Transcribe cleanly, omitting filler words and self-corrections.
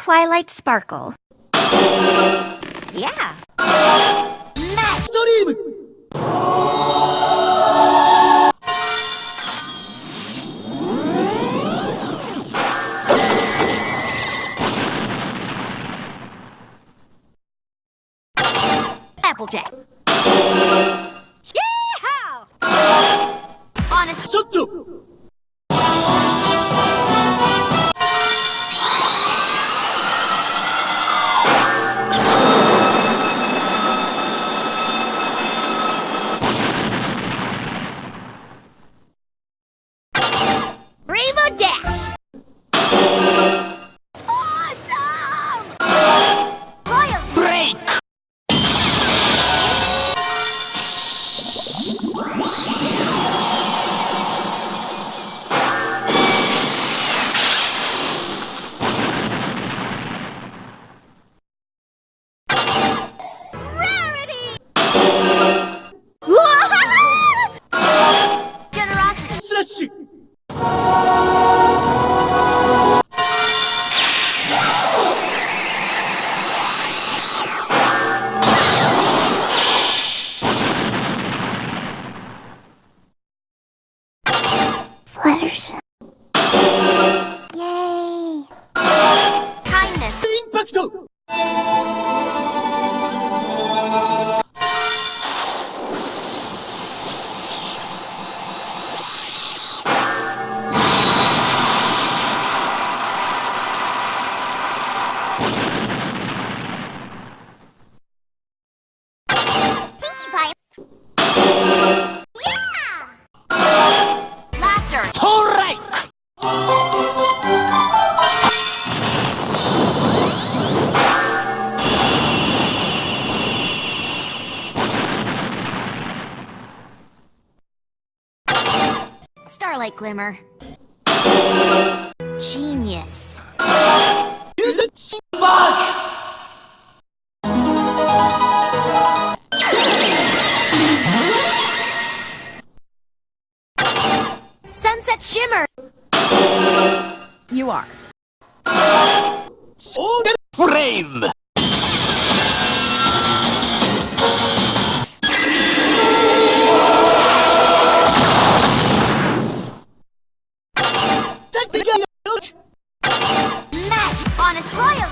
Twilight Sparkle. Yeah. Match. Applejack. Yeehaw! Honest. Rainbow Dash. Awesome! Royalty. Break! Rarity. Generosity. Fluttershy. Yay! Kindness. Impacto! Pinkie Pie. Yeah! Laughter. All right! Starlight Glimmer. Genius. Sunset Shimmer. You are. Brave! Magic. Honest Royal.